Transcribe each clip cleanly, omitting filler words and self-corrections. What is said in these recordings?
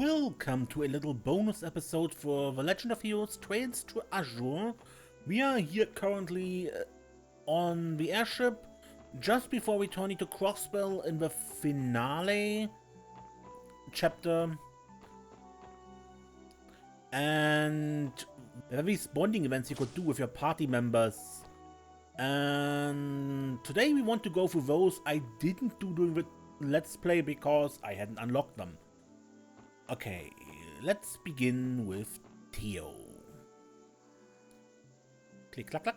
Welcome to a little bonus episode for The Legend of Heroes Trails to Azure. We are here currently on the airship, just before returning to Crossbell in the finale chapter. And there are these bonding events you could do with your party members. And today we want to go through those I didn't do during the Let's Play because I hadn't unlocked them. Okay, let's begin with Theo. Click, clack, clack.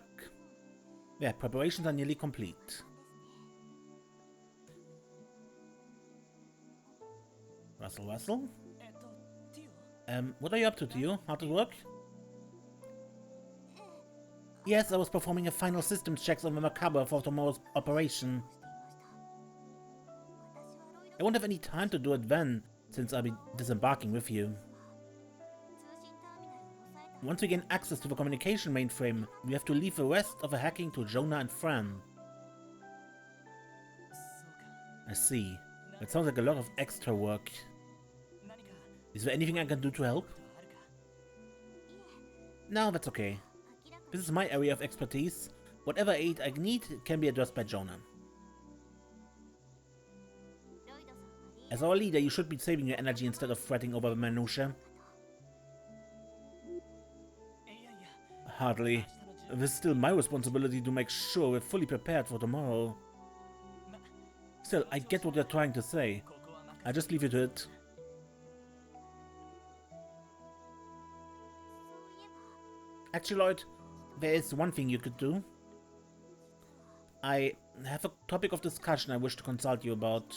Yeah, preparations are nearly complete. Russell, Russell. What are you up to, Theo? How'd it work? Yes, I was performing a final systems checks on the Macabre for tomorrow's operation. I won't have any time to do it then, since I'll be disembarking with you. Once we gain access to the communication mainframe, we have to leave the rest of the hacking to Jonah and Fran. I see. That sounds like a lot of extra work. Is there anything I can do to help? No, that's okay. This is my area of expertise. Whatever aid I need can be addressed by Jonah. As our leader, you should be saving your energy instead of fretting over the minutiae. Hardly. It is still my responsibility to make sure we're fully prepared for tomorrow. Still, I get what you're trying to say. I just leave you to it. Actually, Lloyd, there is one thing you could do. I have a topic of discussion I wish to consult you about.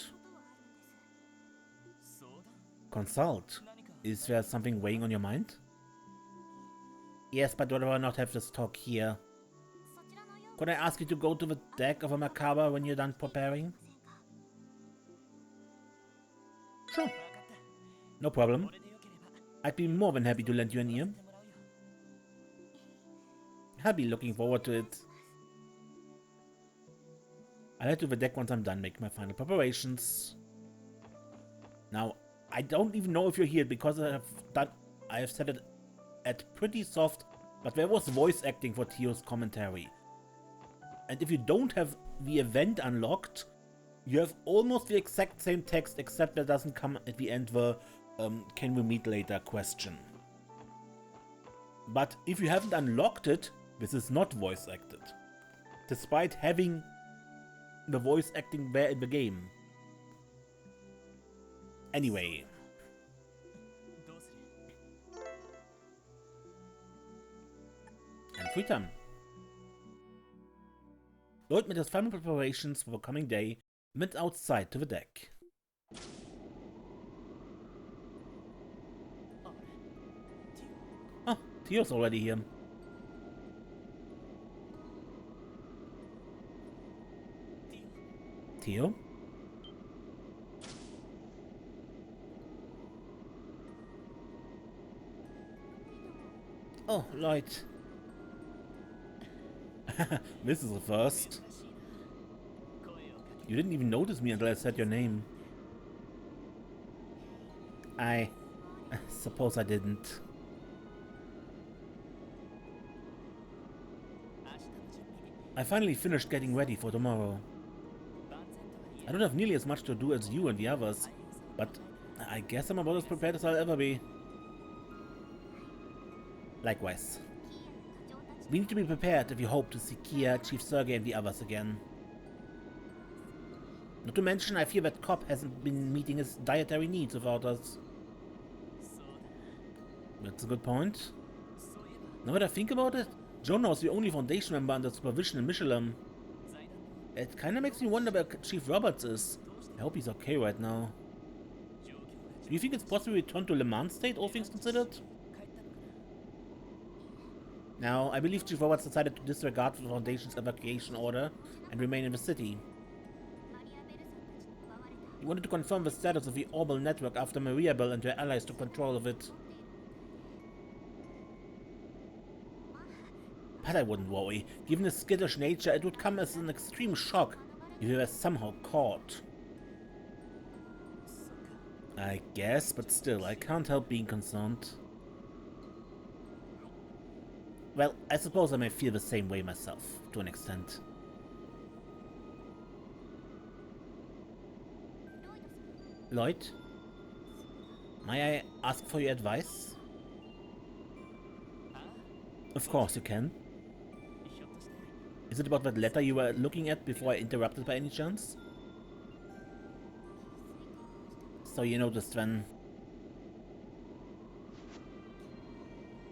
Consult? Is there something weighing on your mind? Yes, but I'd rather not have this talk here. Could I ask you to go to the deck of a Macabre when you're done preparing? Sure. No problem. I'd be more than happy to lend you an ear. I'll be looking forward to it. I'll head to the deck once I'm done making my final preparations. Now, I don't even know if you're here because I have set it at pretty soft, but there was voice acting for Theo's commentary. And if you don't have the event unlocked, you have almost the exact same text, except there doesn't come at the end the can we meet later question. But if you haven't unlocked it, this is not voice acted, despite having the voice acting there in the game. Anyway. And free time. Lloyd made his final preparations for the coming day and went outside to the deck. Oh, Theo's already here. Theo? Oh, Lloyd. This is a first. You didn't even notice me until I said your name. I suppose I didn't. I finally finished getting ready for tomorrow. I don't have nearly as much to do as you and the others, but I guess I'm about as prepared as I'll ever be. Likewise. We need to be prepared if you hope to see Kia, Chief Sergei and the others again. Not to mention, I fear that Cobb hasn't been meeting his dietary needs without us. That's a good point. Now that I think about it, Jonah was the only Foundation member under supervision in Michelin. It kinda makes me wonder where Chief Roberts is. I hope he's okay right now. Do you think it's possible to return to Le Mans State, all things considered? Now, I believe Chief Roberts decided to disregard the Foundation's evacuation order and remain in the city. He wanted to confirm the status of the Orbital network after Mariabel and her allies took control of it. But I wouldn't worry. Given his skittish nature, it would come as an extreme shock if he were somehow caught. I guess, but still, I can't help being concerned. Well, I suppose I may feel the same way myself, to an extent. Lloyd? May I ask for your advice? Of course you can. Is it about that letter you were looking at before I interrupted by any chance? So you noticed when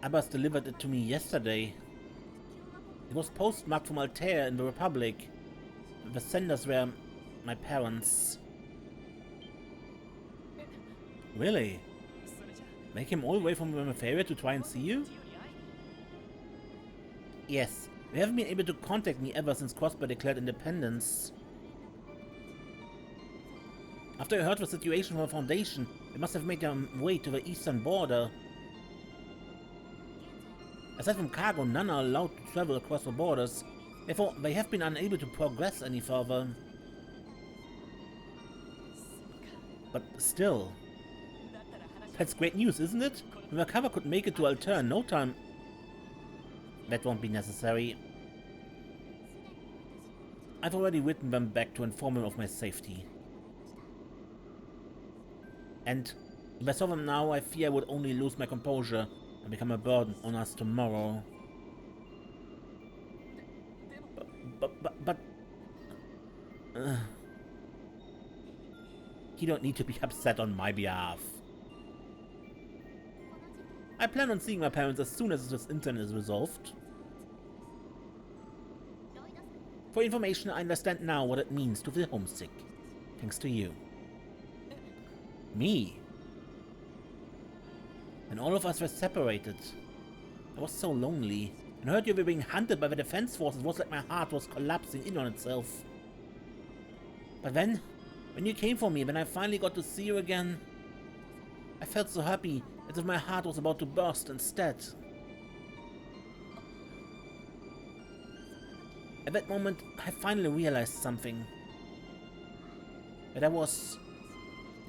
Abbas delivered it to me yesterday. It was postmarked from Altair in the Republic. The senders were my parents. Really? They came all the way from Mepharia to try and see you? Yes. They haven't been able to contact me ever since Crossbar declared independence. After I heard the situation from the Foundation, they must have made their way to the eastern border. Aside from cargo, none are allowed to travel across the borders. Therefore, they have been unable to progress any further. But still, that's great news, isn't it? The cover could make it to Altair in no time. That won't be necessary. I've already written them back to inform them of my safety. And if I saw them now, I fear I would only lose my composure and become a burden on us tomorrow. But you don't need to be upset on my behalf. I plan on seeing my parents as soon as this incident is resolved. For information, I understand now what it means to feel homesick. Thanks to you. Me? When all of us were separated, I was so lonely. And I heard you were being hunted by the defense forces. It was like my heart was collapsing in on itself. But then, when you came for me, when I finally got to see you again, I felt so happy, as if my heart was about to burst instead. At that moment, I finally realized something. That I was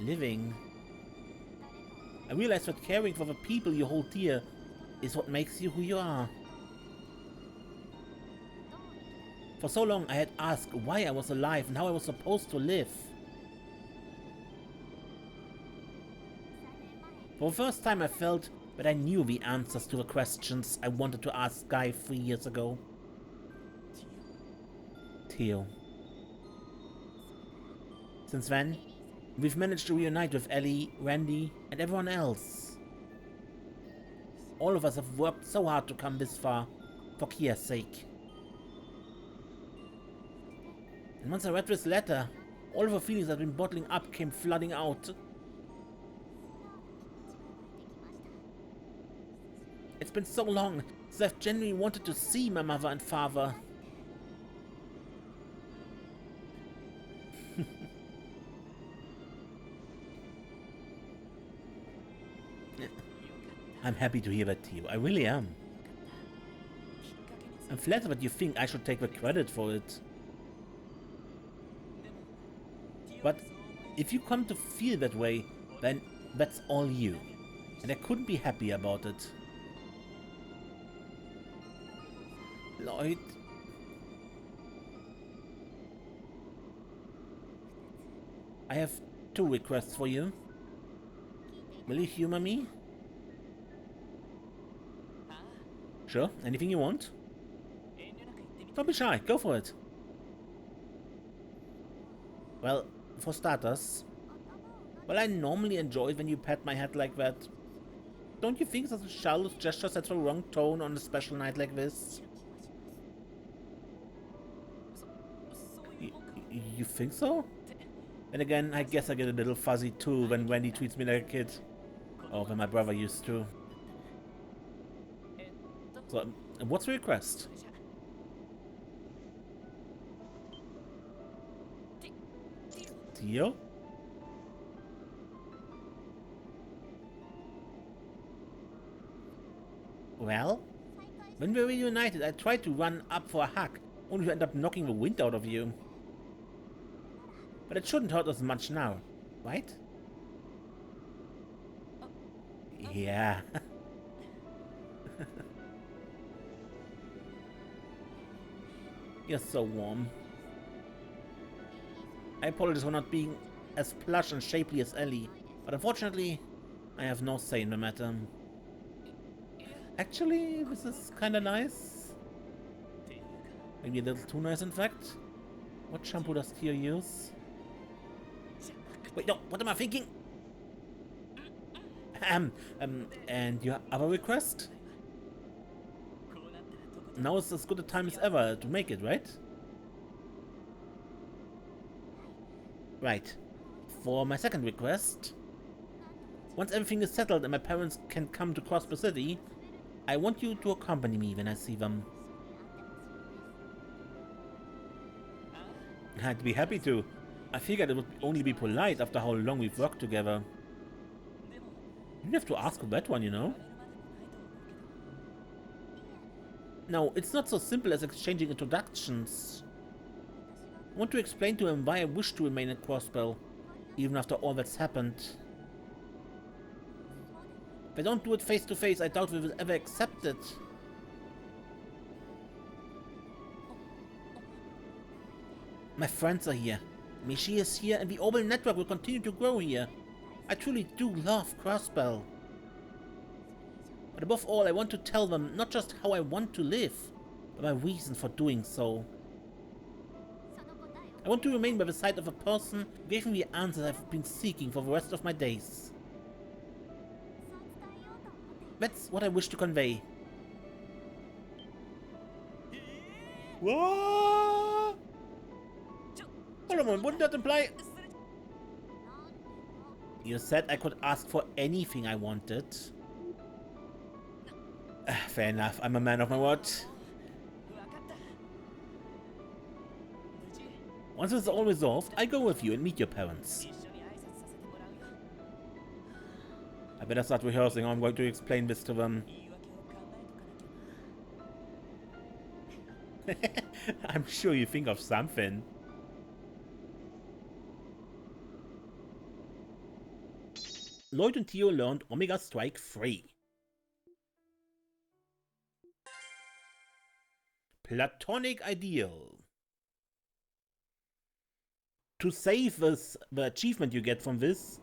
living. I realized that caring for the people you hold dear is what makes you who you are. For so long I had asked why I was alive and how I was supposed to live. For the first time I felt that I knew the answers to the questions I wanted to ask Guy 3 years ago. Theo. Since then, we've managed to reunite with Ellie, Randy, and everyone else. All of us have worked so hard to come this far, for Kia's sake. And once I read this letter, all of the feelings that had been bottling up came flooding out. It's been so long since I've genuinely wanted to see my mother and father. I'm happy to hear that, Theo. I really am. I'm flattered that you think I should take the credit for it. But if you come to feel that way, then that's all you. And I couldn't be happy about it. Lloyd. I have 2 requests for you. Will you humor me? Sure, anything you want. Don't be shy, go for it. Well, for starters, I normally enjoy it when you pat my head like that. Don't you think that a childish gesture sets the wrong tone on a special night like this? You think so? And again, I guess I get a little fuzzy too when Wendy treats me like a kid. Or when my brother used to. So, what's the request? Theo? Well, when we were reunited, I tried to run up for a hug, only to end up knocking the wind out of you. But it shouldn't hurt us much now, right? Yeah. You're so warm. I apologize for not being as plush and shapely as Ellie, but unfortunately, I have no say in the matter. Actually, this is kinda nice. Maybe a little too nice, in fact. What shampoo does Kyo use? Wait, no, what am I thinking? And your other request? Now is as good a time as ever to make it, right? Right. For my second request, once everything is settled and my parents can come to Prosper City, I want you to accompany me when I see them. I'd be happy to. I figured it would only be polite after how long we've worked together. You didn't have to ask for that one, you know? No, it's not so simple as exchanging introductions. I want to explain to him why I wish to remain at Crossbell, even after all that's happened. If I don't do it face to face, I doubt we will ever accept it. My friends are here. Mishi is here, and the Orbital network will continue to grow here. I truly do love Crossbell. But above all, I want to tell them not just how I want to live, but my reason for doing so. I want to remain by the side of a person who gave me the answers I've been seeking for the rest of my days. That's what I wish to convey. What? Hold on a moment, wouldn't that imply... You said I could ask for anything I wanted. Fair enough, I'm a man of my word. Once it's all resolved, I go with you and meet your parents. I better start rehearsing how I'm going to explain this to them. I'm sure you think of something. Lloyd and Theo learned Omega Strike 3. Platonic Ideal. To save this, the achievement you get from this,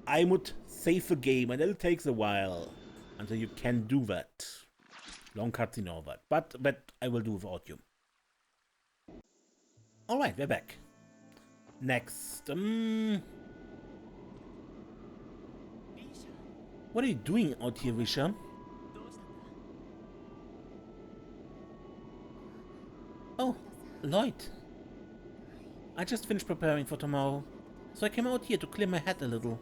I would save the game, and it takes a while until you can do that. Long cutscene all that, but I will do without you. Alright, we're back. Next, what are you doing out here, Rixia? Oh, Lloyd. I just finished preparing for tomorrow, so I came out here to clear my head a little.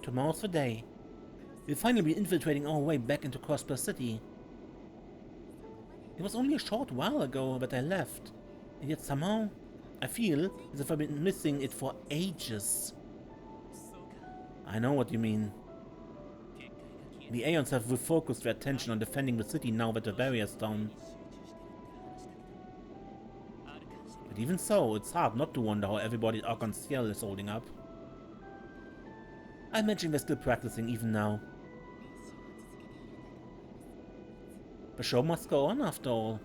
Tomorrow's the day. We'll finally be infiltrating our way back into Crossbar City. It was only a short while ago that I left, and yet somehow I feel as if I've been missing it for ages. I know what you mean. The Aeons have refocused their attention on defending the city now that the barrier's down. But even so, it's hard not to wonder how everybody at Arc-en-Ciel is holding up. I imagine they're still practicing even now. The show must go on after all.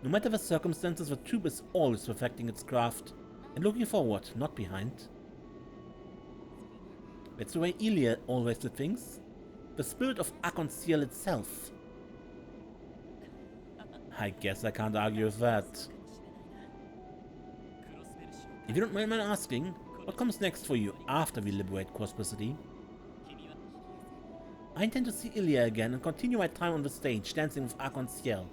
No matter the circumstances, the tube is always perfecting its craft and looking forward, not behind. That's the way Ilia always did things. The spirit of Arc-en-Ciel itself. I guess I can't argue with that. If you don't mind my asking, what comes next for you after we liberate Crossbar City? I intend to see Ilia again and continue my time on the stage dancing with Arc-en-Ciel.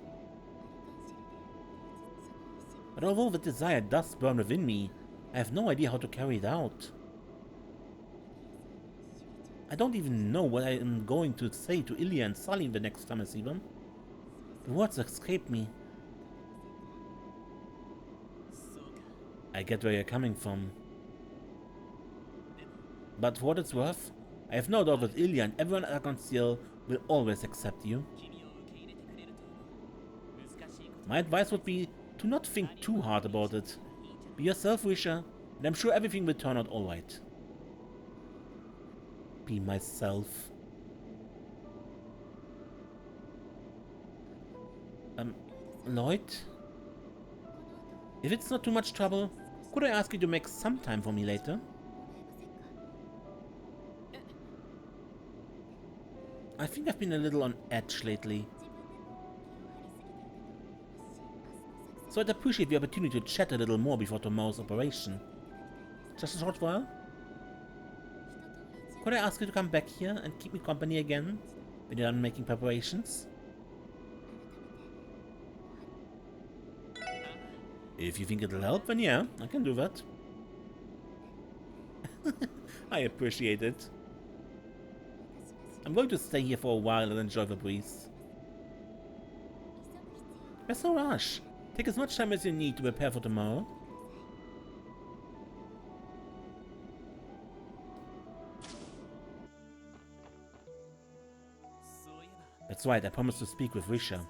But although the desire does burn within me, I have no idea how to carry it out. I don't even know what I am going to say to Ilia and Sully the next time I see them. The words escape me. I get where you're coming from. But for what it's worth, I have no doubt that Ilia and everyone at Arc-en-Ciel will always accept you. My advice would be to not think too hard about it. Be yourself, Rixia, And I'm sure everything will turn out alright. Be myself. Lloyd? If it's not too much trouble, could I ask you to make some time for me later? I think I've been a little on edge lately. So I'd appreciate the opportunity to chat a little more before tomorrow's operation. Just a short while? Could I ask you to come back here and keep me company again when you're done making preparations? If you think it'll help, then yeah, I can do that. I appreciate it. I'm going to stay here for a while and enjoy the breeze. There's no rush. Take as much time as you need to prepare for tomorrow. That's right, I promised to speak with Rixia.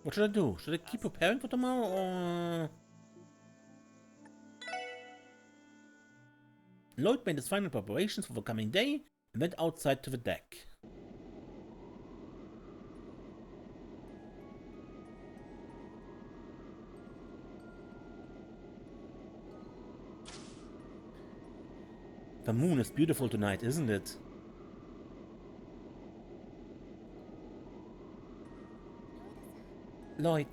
What should I do? Should I keep preparing for tomorrow, or... Lloyd made his final preparations for the coming day and went outside to the deck. The moon is beautiful tonight, isn't it? Lloyd.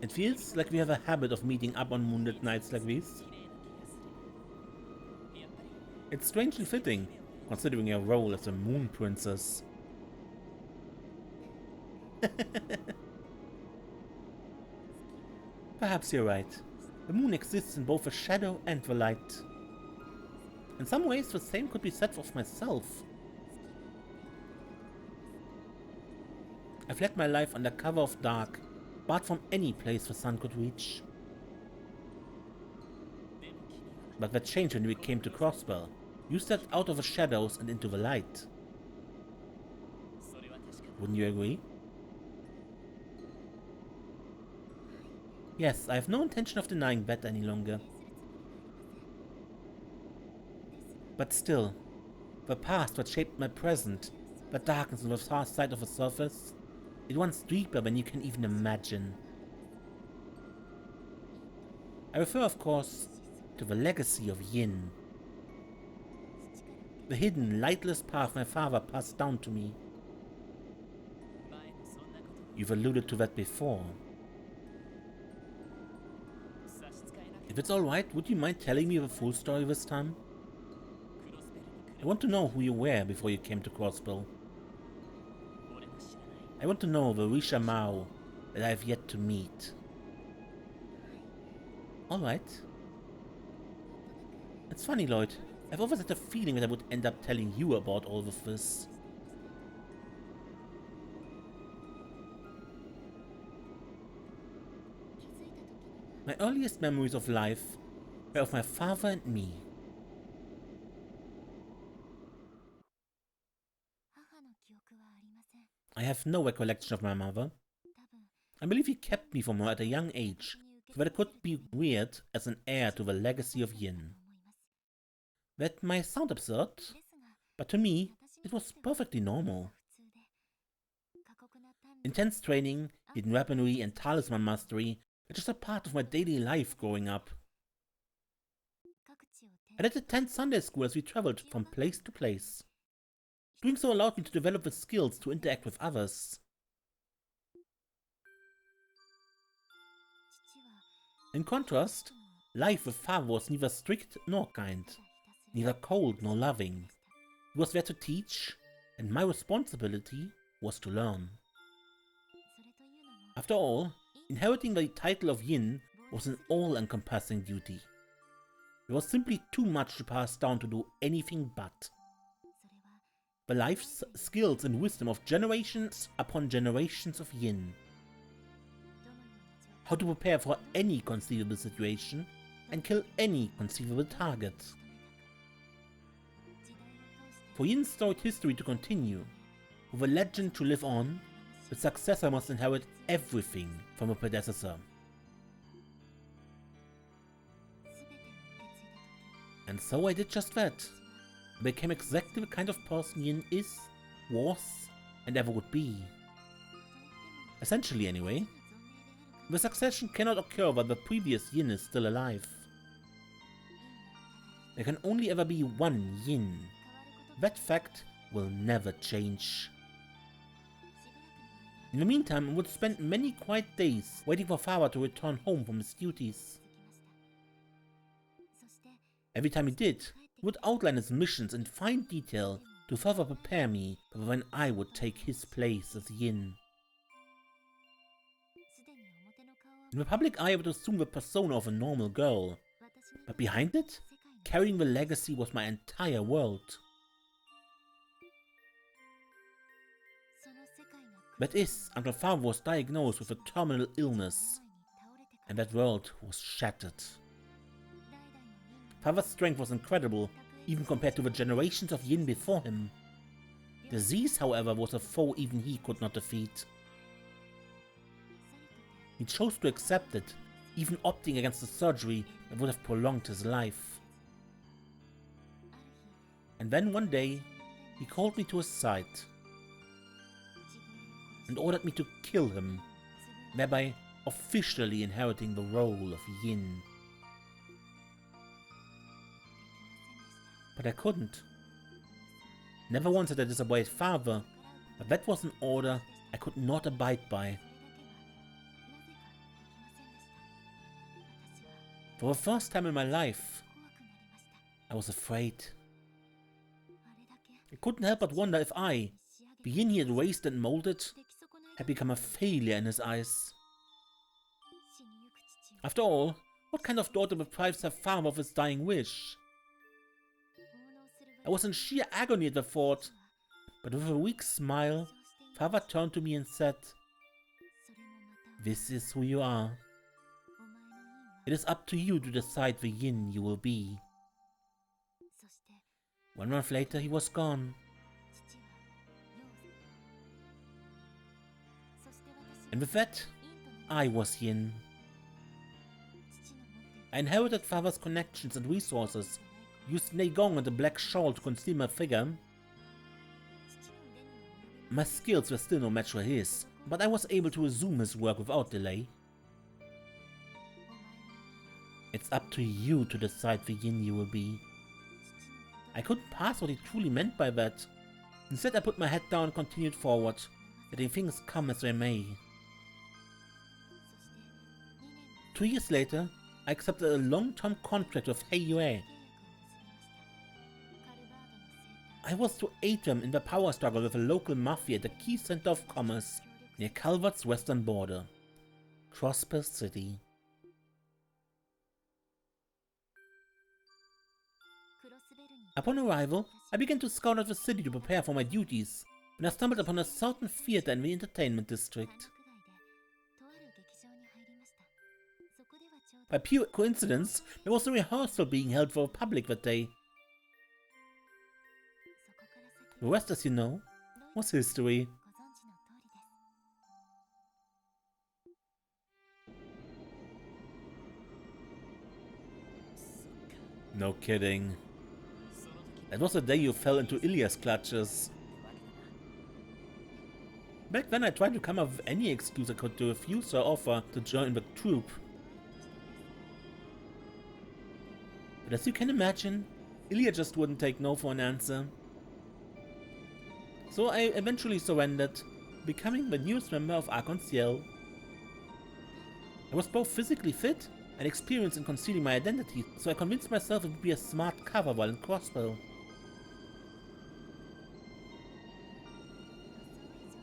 It feels like we have a habit of meeting up on moonlit nights like these. It's strangely fitting, considering your role as a moon princess. Perhaps you're right. The moon exists in both the shadow and the light. In some ways, the same could be said of myself. I've led my life under cover of dark, barred from any place the sun could reach. But that changed when we came to Crossbell. You stepped out of the shadows and into the light. Wouldn't you agree? Yes, I have no intention of denying that any longer. But still, the past that shaped my present, the darkness on the far side of the surface, it runs deeper than you can even imagine. I refer, of course, to the legacy of Yin. The hidden, lightless path my father passed down to me. You've alluded to that before. If it's alright, would you mind telling me the full story this time? I want to know who you were before you came to Crossbell. I want to know the Rixia Mao that I have yet to meet. Alright. It's funny, Lloyd. I've always had a feeling that I would end up telling you about all of this. My earliest memories of life were of my father and me. I have no recollection of my mother. I believe he kept me from her at a young age, so that I could be reared as an heir to the legacy of Yin. That might sound absurd, but to me, it was perfectly normal. Intense training, hidden weaponry, and talisman mastery were just a part of my daily life growing up. I did attend Sunday school as we traveled from place to place. Doing so allowed me to develop the skills to interact with others. In contrast, life with father was neither strict nor kind, neither cold nor loving. He was there to teach, and my responsibility was to learn. After all, inheriting the title of Yin was an all-encompassing duty. There was simply too much to pass down to do anything but. The life skills and wisdom of generations upon generations of Yin. How to prepare for any conceivable situation and kill any conceivable target. For Yin's storied history to continue, with a legend to live on, the successor must inherit everything from a predecessor. And so I did just that. I became exactly the kind of person Yin is, was, and ever would be. Essentially anyway. The succession cannot occur while the previous Yin is still alive. There can only ever be one Yin. That fact will never change. In the meantime, I would spend many quiet days waiting for father to return home from his duties. Every time he did, he would outline his missions in fine detail to further prepare me for when I would take his place as Yin. In the public eye, I would assume the persona of a normal girl, but behind it, carrying the legacy was my entire world. That is, until father was diagnosed with a terminal illness, and that world was shattered. Father's strength was incredible, even compared to the generations of Yin before him. Disease, however, was a foe even he could not defeat. He chose to accept it, even opting against the surgery that would have prolonged his life. And then one day, he called me to his side and ordered me to kill him, thereby officially inheriting the role of Yin. But I couldn't. Never once had I disobeyed father, but that was an order I could not abide by. For the first time in my life, I was afraid. I couldn't help but wonder if I, the Yin he had raised and molded, had become a failure in his eyes. After all, what kind of daughter deprives her father of his dying wish? I was in sheer agony at the thought, but with a weak smile, father turned to me and said, "This is who you are. It is up to you to decide the Yin you will be." 1 month later, he was gone. And with that, I was Yin. I inherited father's connections and resources, used Neigong and the black shawl to conceal my figure. My skills were still no match for his, but I was able to resume his work without delay. It's up to you to decide the Yin you will be. I couldn't pass what he truly meant by that. Instead, I put my head down and continued forward, letting things come as they may. 2 years later, I accepted a long-term contract with Heiyue. I was to aid them in the power struggle with a local mafia at the key center of commerce near Calvert's western border, Prosper City. Upon arrival, I began to scout out the city to prepare for my duties, when I stumbled upon a certain theater in the entertainment district. By pure coincidence, there was a rehearsal being held for the public that day. The rest, as you know, was history. No kidding. That was the day you fell into Ilya's clutches. Back then I tried to come up with any excuse I could to refuse her offer to join the troupe. But as you can imagine, Ilya just wouldn't take no for an answer. So I eventually surrendered, becoming the newest member of Arc-en-Ciel. I was both physically fit and experienced in concealing my identity, so I convinced myself it would be a smart cover while in Crossbow.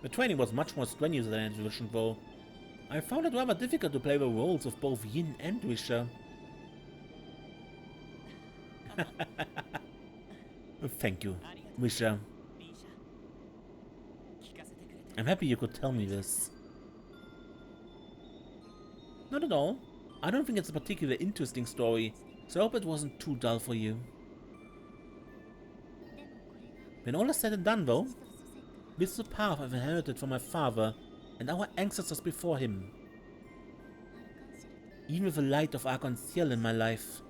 The training was much more strenuous than I envisioned though. I found it rather difficult to play the roles of both Yin and Rixia. Thank you, Rixia. I'm happy you could tell me this. Not at all. I don't think it's a particularly interesting story, so I hope it wasn't too dull for you. When all is said and done, though, this is the path I've inherited from my father and our ancestors before him. Even with the light of Arc-en-Ciel in my life,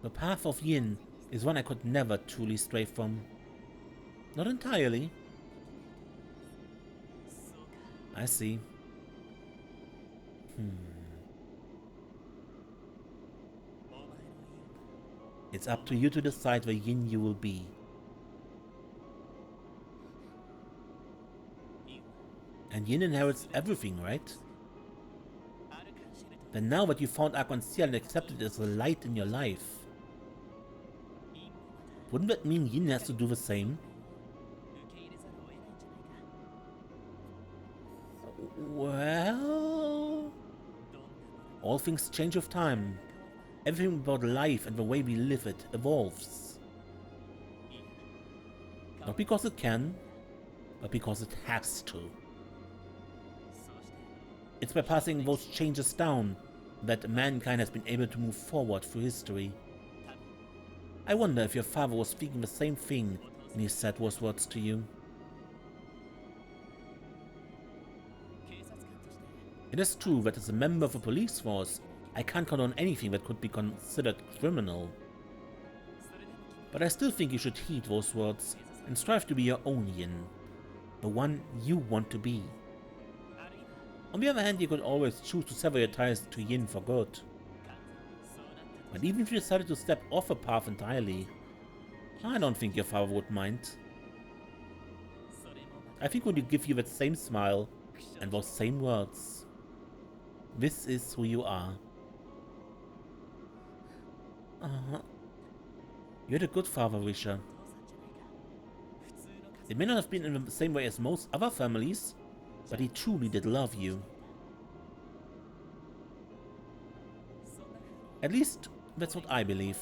the path of Yin is one I could never truly stray from. Not entirely. I see. It's up to you to decide where Yin you will be. And Yin inherits everything, right? Then now that you found Arc-en-Ciel and accepted it as a light in your life, wouldn't that mean Yin has to do the same? Well, all things change with time. Everything about life and the way we live it evolves. Not because it can, but because it has to. It's by passing those changes down that mankind has been able to move forward through history. I wonder if your father was speaking the same thing when he said those words to you. It is true that as a member of the police force, I can't condone anything that could be considered criminal. But I still think you should heed those words and strive to be your own Yin, the one you want to be. On the other hand, you could always choose to sever your ties to Yin for good. But even if you decided to step off a path entirely, I don't think your father would mind. I think he would give you that same smile and those same words. This is who you are. You had a good father, Rixia. It may not have been in the same way as most other families, but he truly did love you. At least, that's what I believe.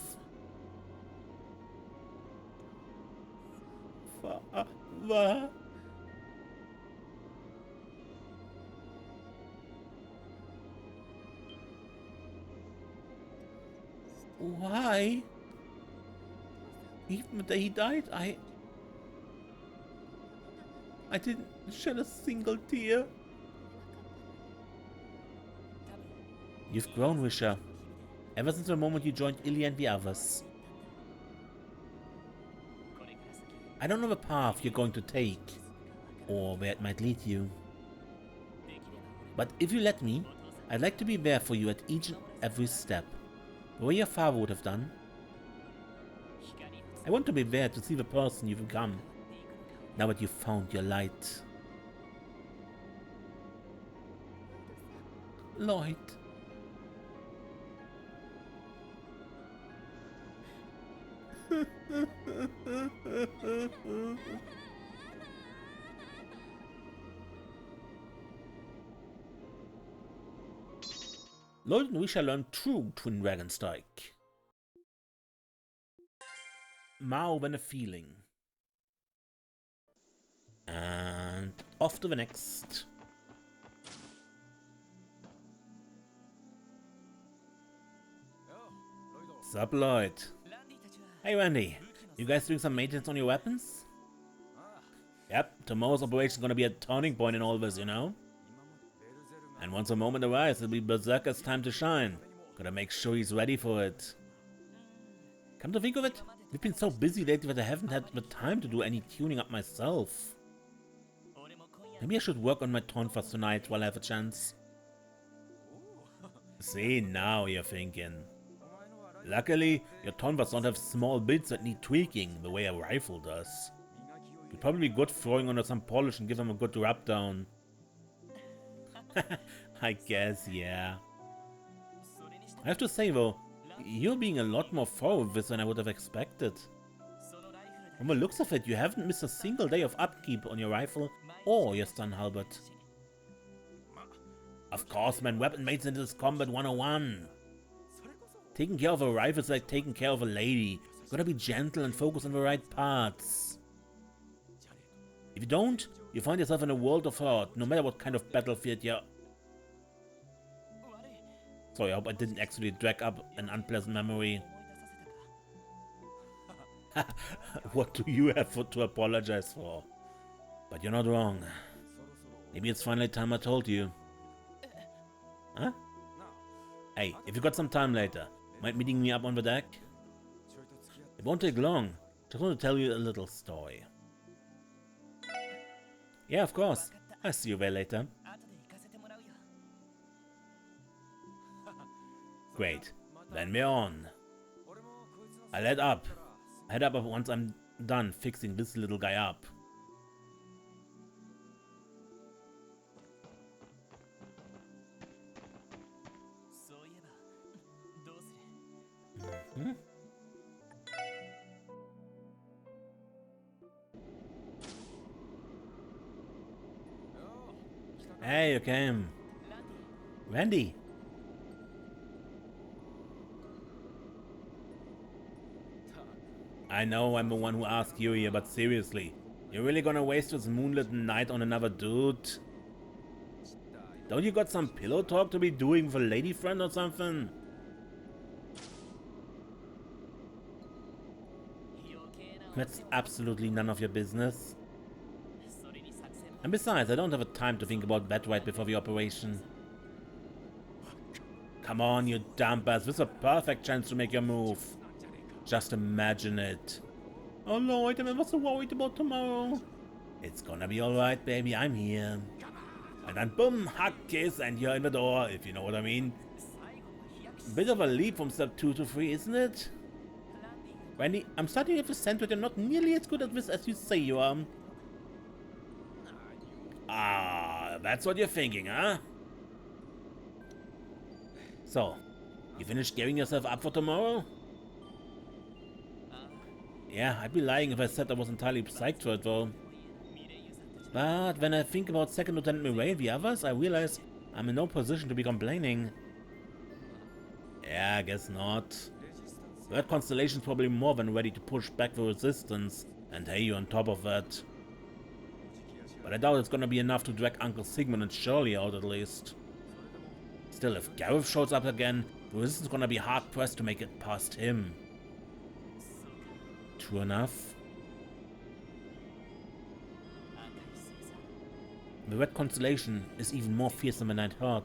Father. Why? Even the day he died, I didn't shed a single tear. You've grown, Rixia. Ever since the moment you joined Ilya and the others. I don't know the path you're going to take, or where it might lead you. But if you let me, I'd like to be there for you at each and every step, the way your father would have done. I want to be there to see the person you've become, now that you've found your light. Lloyd. Lloyd and Rixia learn true Twin Dragon Strike. More than a feeling. And off to the next. Sup, Lloyd? Hey, Randy. You guys doing some maintenance on your weapons? Yep, tomorrow's operation's gonna be a turning point in all this, you know? And once the moment arrives, it'll be Berserker's time to shine. Gotta make sure he's ready for it. Come to think of it, we've been so busy lately that I haven't had the time to do any tuning up myself. Maybe I should work on my tonfas tonight while I have a chance. See, now you're thinking. Luckily, your tonfas don't have small bits that need tweaking the way a rifle does. You'd probably be good throwing under some polish and give them a good rub down. I guess, yeah. I have to say though, you're being a lot more thorough with this than I would have expected. From the looks of it, you haven't missed a single day of upkeep on your rifle or your stun halberd. Of course, man, weapon maintenance is combat 101. Taking care of a rifle is like taking care of a lady. You gotta be gentle and focus on the right parts. If you don't, you find yourself in a world of hurt, no matter what kind of battlefield you're... Sorry, I hope I didn't actually drag up an unpleasant memory. What do you have to apologize for? But you're not wrong. Maybe it's finally time I told you. Huh? Hey, if you got some time later, mind meeting me up on the deck? It won't take long. Just want to tell you a little story. Yeah, of course. I'll see you there later. Great. Then we're on. I'll head up. Head up once I'm done fixing this little guy up. Hmm? Hey, you came. Randy. I know I'm the one who asked you here, but seriously, you're really gonna waste this moonlit night on another dude? Don't you got some pillow talk to be doing with a lady friend or something? That's absolutely none of your business. And besides, I don't have a time to think about that right before the operation. Come on, you dumpers, this is a perfect chance to make your move. Just imagine it. Oh Lord, I'm ever so worried about tomorrow. It's gonna be alright, baby, I'm here. And then boom, hug, kiss, and you're in the door, if you know what I mean. Bit of a leap from step 2 to 3, isn't it? Randy, I'm starting to have a sense that you're not nearly as good at this as you say you are. Ah, that's what you're thinking, huh? So, you finished gearing yourself up for tomorrow? Yeah, I'd be lying if I said I was entirely psyched for it though. But when I think about Second Lieutenant Murray and the others, I realize I'm in no position to be complaining. Yeah, I guess not. That Constellation's probably more than ready to push back the resistance, and hey, you're on top of that. But I doubt it's gonna be enough to drag Uncle Sigmund and Shirley out at least. Still, if Gareth shows up again, the resistance is gonna be hard-pressed to make it past him. True enough. The Red Constellation is even more fearsome than I'd heard.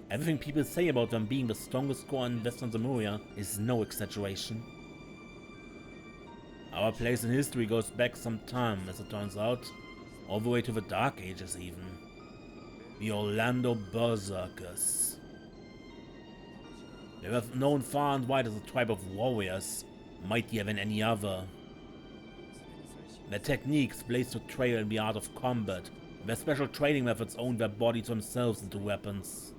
Everything people say about them being the strongest core in Western Zemuria is no exaggeration. Our place in history goes back some time, as it turns out, all the way to the Dark Ages even. The Orlando Berserkers. They were known far and wide as a tribe of warriors, mightier than any other. Their techniques blazed the trail in the art of combat, and their special training methods owned their bodies themselves into weapons.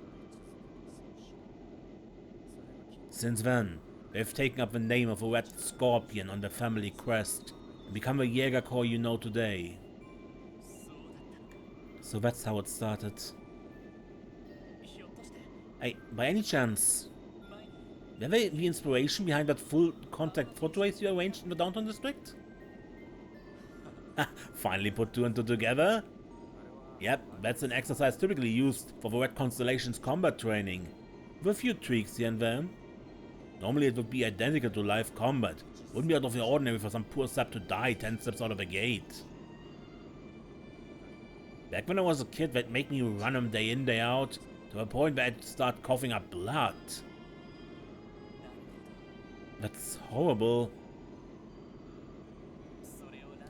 Since then, they've taken up the name of a red scorpion on their family crest, and become the Jäger Corps you know today. So that's how it started. Hey, by any chance, were they the inspiration behind that full contact foot race you arranged in the downtown district? Finally put two and two together? Yep, that's an exercise typically used for the Red Constellation's combat training, with a few tweaks here and there. Normally it would be identical to live combat. Wouldn't be out of the ordinary for some poor sap to die 10 steps out of the gate. Back when I was a kid, that'd make me run them day in, day out, to a point where I'd start coughing up blood. That's horrible.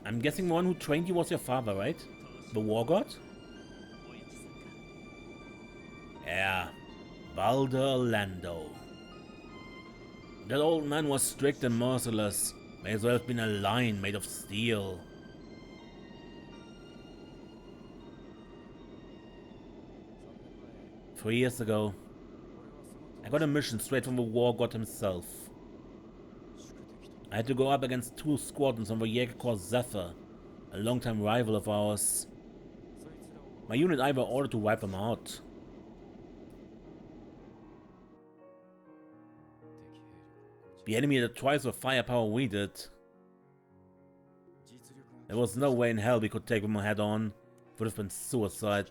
I'm guessing the one who trained you was your father, right? The war god? Yeah, Balder Orlando. That old man was strict and merciless. May as well have been a lion made of steel. Three years ago, I got a mission straight from the war god himself. I had to go up against two squadrons on the Jäger Corps Zephyr, a longtime rival of ours. My unit and I were ordered to wipe them out. The enemy had twice the firepower we did. There was no way in hell we could take them head on. It would have been suicide.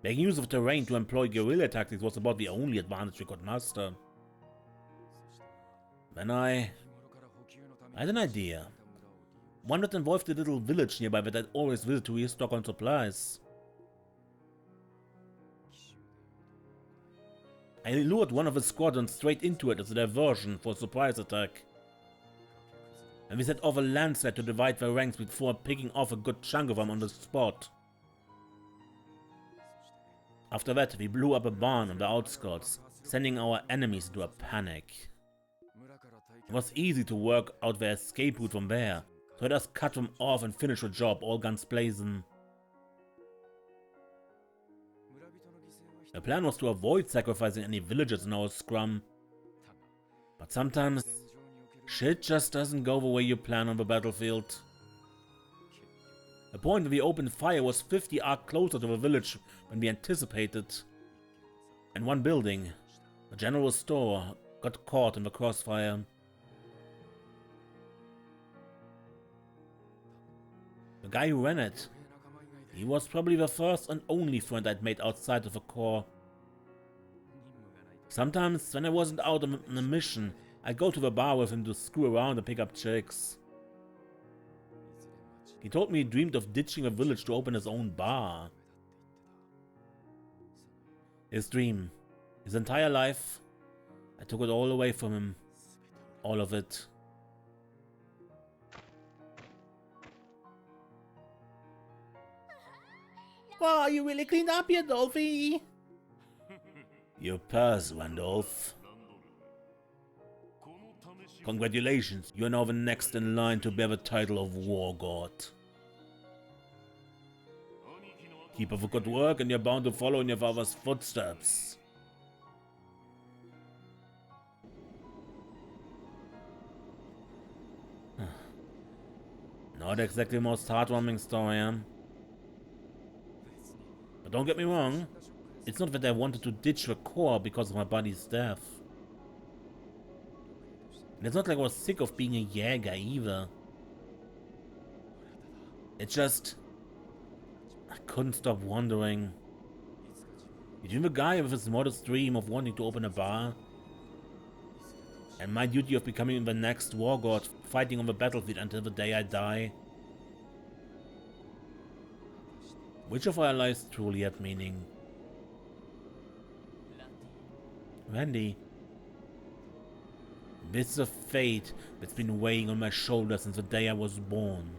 Making use of terrain to employ guerrilla tactics was about the only advantage we could muster. Then I had an idea. One that involved a little village nearby that I'd always visit to restock on supplies. I lured one of the squadrons straight into it as a diversion for a surprise attack. And we set off a landslide to divide their ranks before picking off a good chunk of them on the spot. After that, we blew up a barn on the outskirts, sending our enemies into a panic. It was easy to work out their escape route from there, so I just cut them off and finished the job, all guns blazing. The plan was to avoid sacrificing any villagers in our scrum, but sometimes shit just doesn't go the way you plan on the battlefield. The point where we opened fire was 50 arcs closer to the village than we anticipated, and one building, the general store, got caught in the crossfire. The guy who ran it, he was probably the first and only friend I'd made outside of the Corps. Sometimes, when I wasn't out on a mission, I'd go to the bar with him to screw around and pick up chicks. He told me he dreamed of ditching the village to open his own bar. His dream, his entire life, I took it all away from him. All of it. Wow, you really cleaned up here, Dolphy! You pass, Randolph. Congratulations, you are now the next in line to bear the title of War God. Keep up the good work and you're bound to follow in your father's footsteps. Not exactly the most heartwarming story, huh? But don't get me wrong, it's not that I wanted to ditch the Corps because of my buddy's death. And it's not like I was sick of being a Jäger either. It's just, I couldn't stop wondering. Between the guy with his modest dream of wanting to open a bar, and my duty of becoming the next war god, fighting on the battlefield until the day I die, which of our lives truly had meaning? Randy, this is a fate that's been weighing on my shoulders since the day I was born.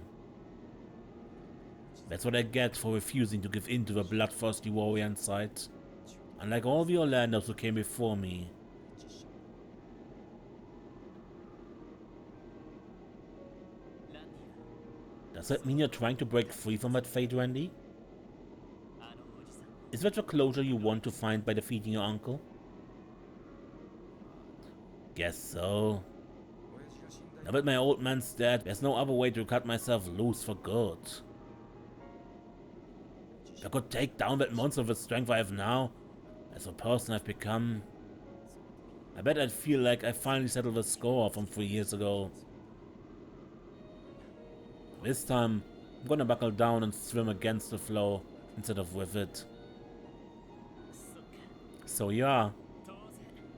That's what I get for refusing to give in to the bloodthirsty warrior inside, unlike all the Orlandos who came before me. Does that mean you're trying to break free from that fate, Randy? Is that the closure you want to find by defeating your uncle? Guess so. Now that my old man's dead, there's no other way to cut myself loose for good. If I could take down that monster with the strength I have now, as the person I've become, I bet I'd feel like I finally settled the score from 3 years ago. This time, I'm gonna buckle down and swim against the flow instead of with it. So yeah,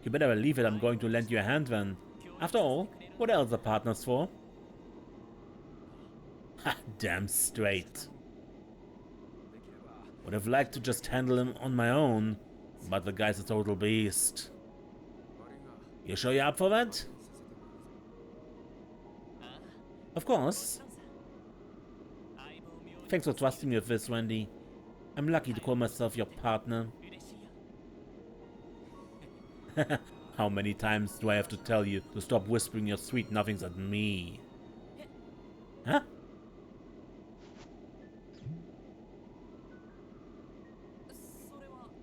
you better believe it, I'm going to lend you a hand then. After all, what else are partners for? Ha, damn straight. Would have liked to just handle him on my own, but the guy's a total beast. You sure you're up for that? Of course. Thanks for trusting me with this, Randy. I'm lucky to call myself your partner. How many times do I have to tell you to stop whispering your sweet nothings at me? Huh?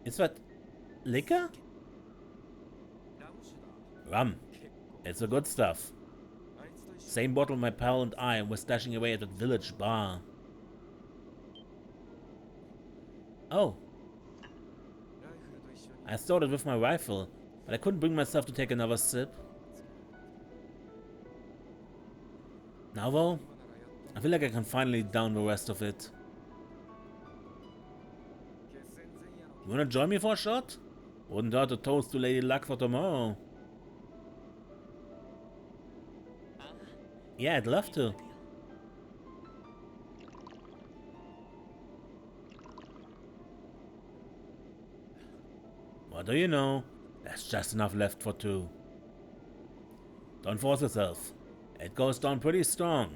Is that liquor? Rum. It's the good stuff. Same bottle my pal and I were stashing away at that village bar. Oh. I stored it with my rifle, but I couldn't bring myself to take another sip. Now though, I feel like I can finally down the rest of it. You wanna join me for a shot? Wouldn't hurt to toast to Lady Luck for tomorrow. Yeah, I'd love to. What do you know? There's just enough left for two. Don't force yourself. It goes down pretty strong.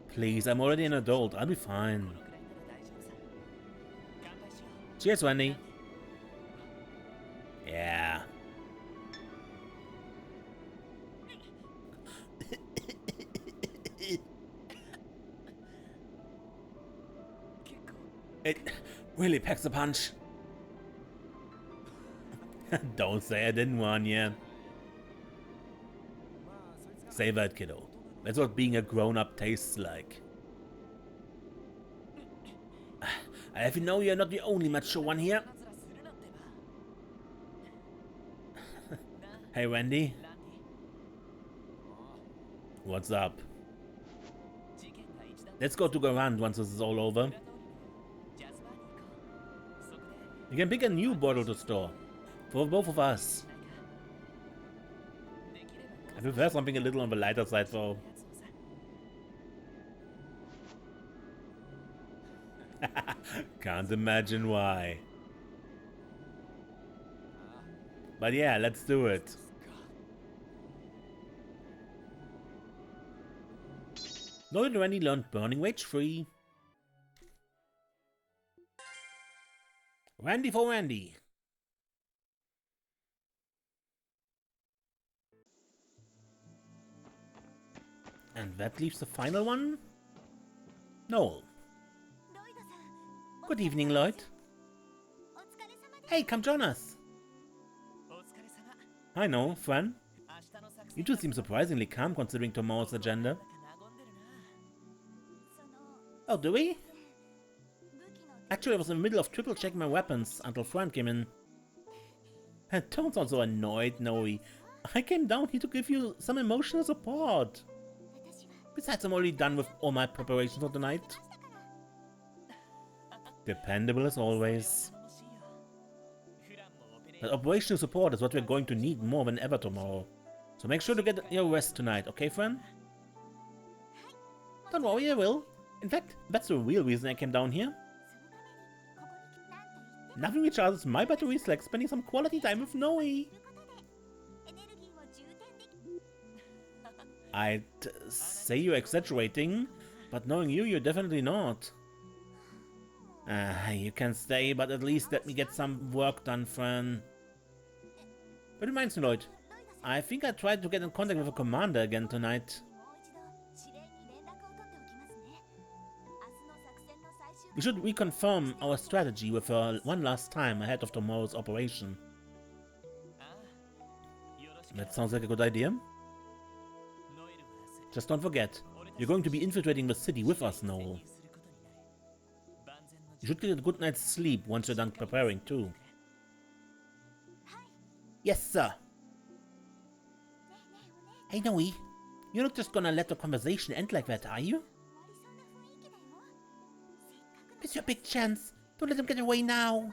Please, I'm already an adult. I'll be fine. Cheers, Wendy. Yeah. It really packs a punch. Don't say I didn't warn you. Say that, kiddo. That's what being a grown-up tastes like. I have you know you're not the only mature one here. Hey, Wendy. What's up? Let's go to Garand once this is all over. You can pick a new bottle to store. For both of us. I prefer something a little on the lighter side though. Can't imagine why. But yeah, let's do it. Noel and Randy learned Burning Rage 3. Randy for Randy. And that leaves the final one? Noel. Good evening, Lloyd. Hey, come join us. Hi, Noel, friend. You two seem surprisingly calm considering tomorrow's agenda. Oh, do we? Actually, I was in the middle of triple checking my weapons until Fran came in. And don't sound so annoyed, Noe. I came down here to give you some emotional support. Besides, I'm already done with all my preparations for tonight. Dependable as always. But operational support is what we're going to need more than ever tomorrow. So make sure to get your rest tonight, okay, friend? Don't worry, I will. In fact, that's the real reason I came down here. Nothing recharges my batteries like spending some quality time with Noe. I'd say you're exaggerating, but knowing you, you're definitely not. You can stay, but at least let me get some work done, friend. But it reminds me, Lloyd. I think I tried to get in contact with a commander again tonight. We should reconfirm our strategy with her one last time ahead of tomorrow's operation. That sounds like a good idea. Just don't forget, you're going to be infiltrating the city with us, Noel. You should get a good night's sleep once you're done preparing, too. Yes, sir. Hey, Noe. You're not just gonna let the conversation end like that, are you? It's your big chance. Don't let them get away now.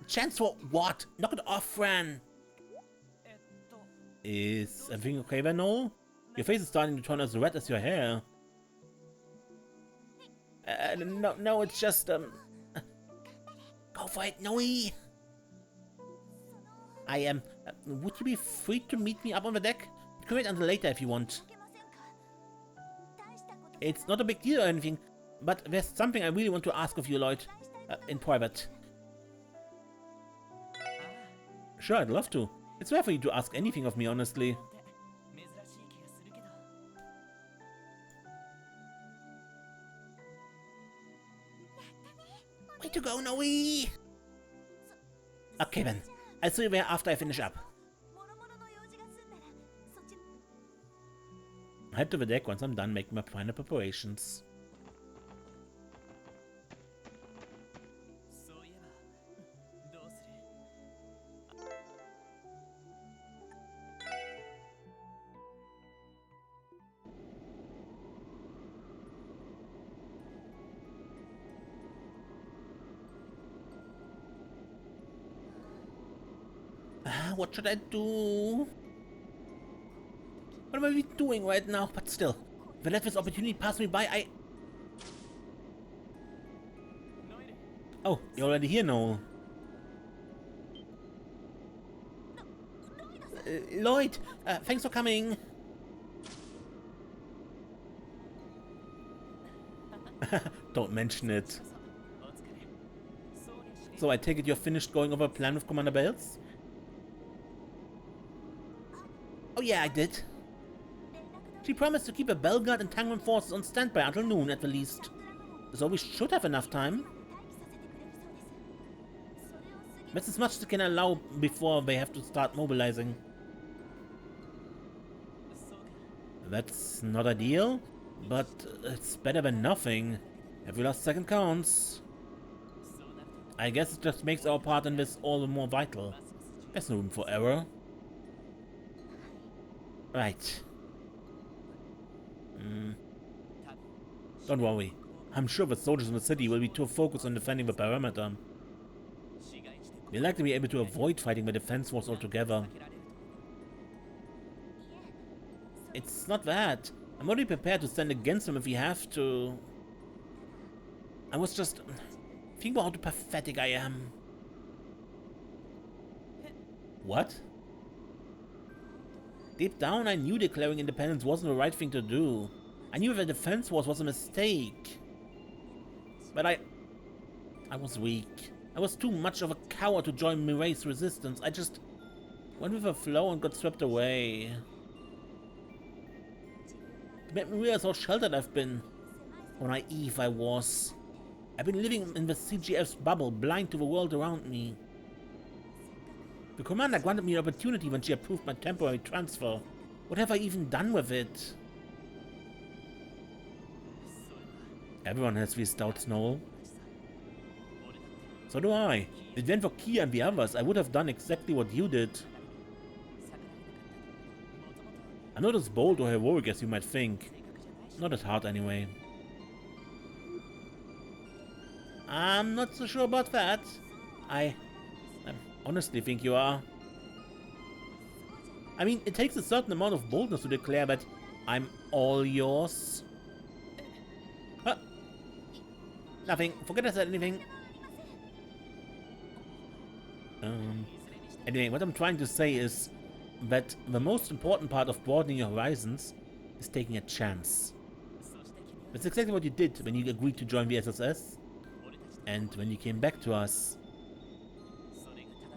Chance for what? Knock it off, Fran. Is everything okay there, Noel? Your face is starting to turn as red as your hair. No, it's just, Go for it, Noe! I am, would you be free to meet me up on the deck? You can wait until later if you want. It's not a big deal or anything, but there's something I really want to ask of you, Lloyd. In private. Sure, I'd love to. It's rare for you to ask anything of me, honestly. Way to go, Noe! Okay then, I'll see you there after I finish up. I'll head to the deck once I'm done making my final preparations. What should I do? What am I doing right now? But still, if I let this opportunity pass me by, Oh, you're already here, Noel. Lloyd, thanks for coming. Don't mention it. So I take it you're finished going over a plan with Commander Bells? Oh yeah, I did. She promised to keep a Belguard and Tangman forces on standby until noon at the least. So we should have enough time. That's as much as they can allow before they have to start mobilizing. That's not ideal, but it's better than nothing. Every last second counts. I guess it just makes our part in this all the more vital. There's no room for error. Right. Don't worry. I'm sure the soldiers in the city will be too focused on defending the perimeter. We'll likely be able to avoid fighting the defense force altogether. It's not that. I'm already prepared to stand against them if we have to. I was just thinking about how pathetic I am. What? Deep down, I knew declaring independence wasn't the right thing to do. I knew the defense force was a mistake. But I was weak. I was too much of a coward to join Mirai's resistance. I just went with the flow and got swept away. It made me realize how sheltered I've been. How naive I was. I've been living in the CGF's bubble, blind to the world around me. The commander granted me an opportunity when she approved my temporary transfer. What have I even done with it? Everyone has these doubts, Noel. So do I. If it weren't for Kia and the others, I would have done exactly what you did. I'm not as bold or heroic as you might think. Not as hard anyway. I'm not so sure about that. I honestly think you are. I mean, it takes a certain amount of boldness to declare that I'm all yours. Huh? Nothing. Forget I said anything. Anyway, what I'm trying to say is that the most important part of broadening your horizons is taking a chance. That's exactly what you did when you agreed to join the SSS and when you came back to us.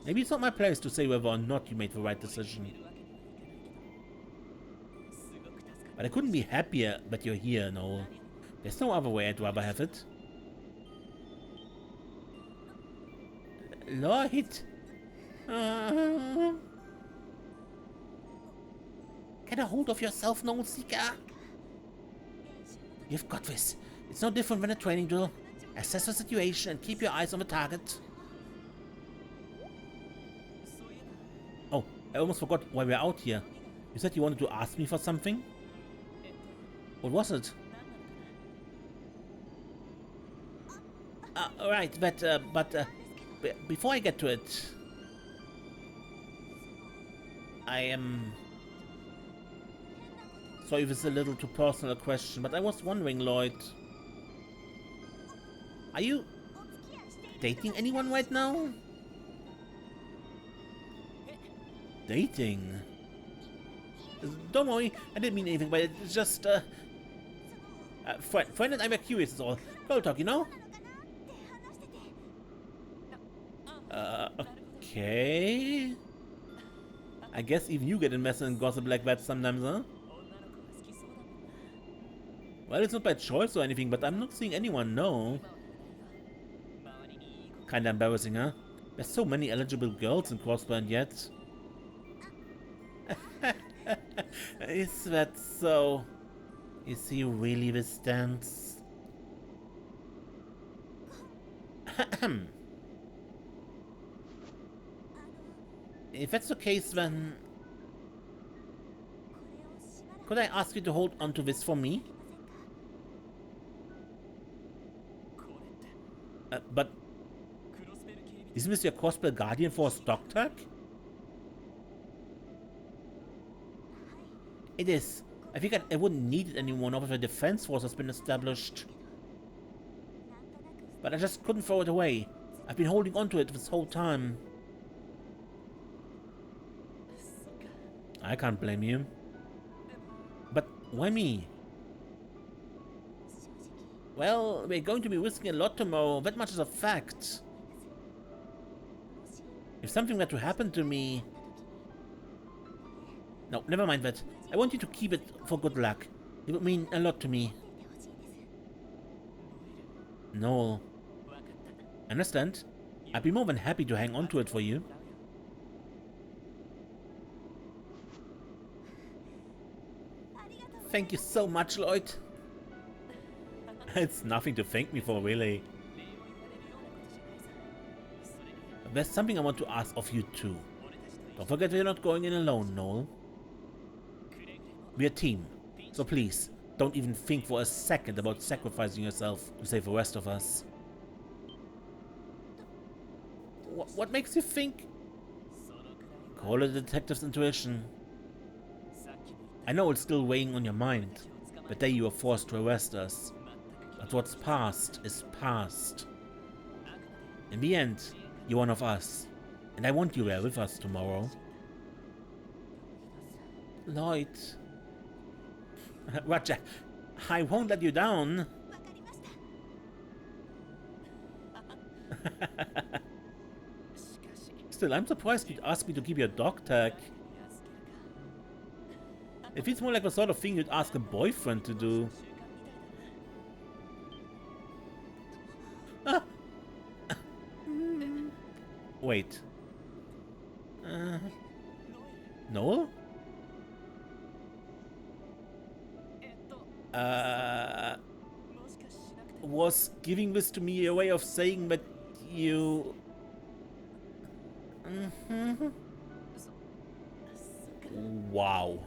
Maybe it's not my place to say whether or not you made the right decision. But I couldn't be happier that you're here, Noel. There's no other way I'd rather have it. Lloyd! Get a hold of yourself, Noel Seeker! You've got this. It's no different than a training drill. Assess the situation and keep your eyes on the target. Oh, I almost forgot why we're out here. You said you wanted to ask me for something? What was it? Right, but before I get to it, I am sorry if it's a little too personal a question, but I was wondering, Lloyd, are you dating anyone right now? Dating? Don't worry, I didn't mean anything, but it's just friend and I were curious is all. Girl talk, you know? Okay. I guess even you get invested in gossip like that sometimes, huh? Well, it's not by choice or anything, but I'm not seeing anyone, no. Kinda embarrassing, huh? There's so many eligible girls in Crossband yet. Is that so? Is he really this stance? If that's the case, then could I ask you to hold on to this for me? But isn't this your Crossbell Guardian for a stock tag? It is. I figured I wouldn't need it anymore now that the defense force has been established. But I just couldn't throw it away. I've been holding on to it this whole time. I can't blame you. But why me? Well, we're going to be risking a lot tomorrow. That much is a fact. If something were to happen to me... No, never mind that. I want you to keep it for good luck. It would mean a lot to me. Noel. Understand? I'd be more than happy to hang on to it for you. Thank you so much, Lloyd. It's nothing to thank me for, really. There's something I want to ask of you too. Don't forget we're not going in alone, Noel. We're a team, so please, don't even think for a second about sacrificing yourself to save the rest of us. What makes you think? Call it a detective's intuition. I know it's still weighing on your mind, the day you were forced to arrest us. But what's past is past. In the end, you're one of us, and I want you there with us tomorrow. Lloyd. Roger, I won't let you down. Still, I'm surprised you'd ask me to keep your dog tag. It feels more like the sort of thing you'd ask a boyfriend to do. Ah. Wait. Noel? Was giving this to me a way of saying that you... Wow.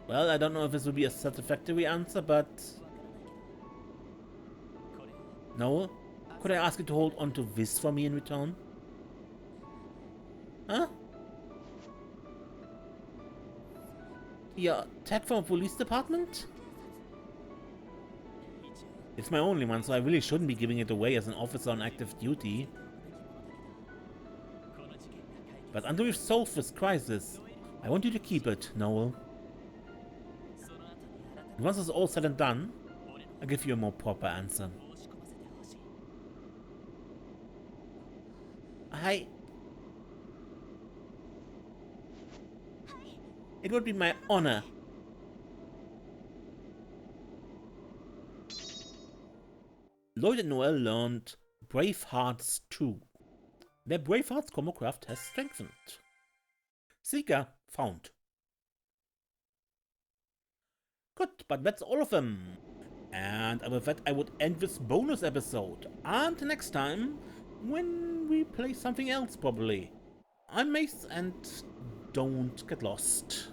Well, I don't know if this will be a satisfactory answer, but... Noel, could I ask you to hold on to this for me in return? Huh? Your tag from a police department? It's my only one, so I really shouldn't be giving it away as an officer on active duty. But until we've solved this crisis, I want you to keep it, Noel. And once it's all said and done, I'll give you a more proper answer. It would be my honor. Lloyd and Noel learned Brave Hearts 2. Their Brave Hearts combo craft has strengthened. Seeker found. Good, but that's all of them. And with that, I would end this bonus episode. And next time, when we play something else, probably. I'm Mace, and don't get lost.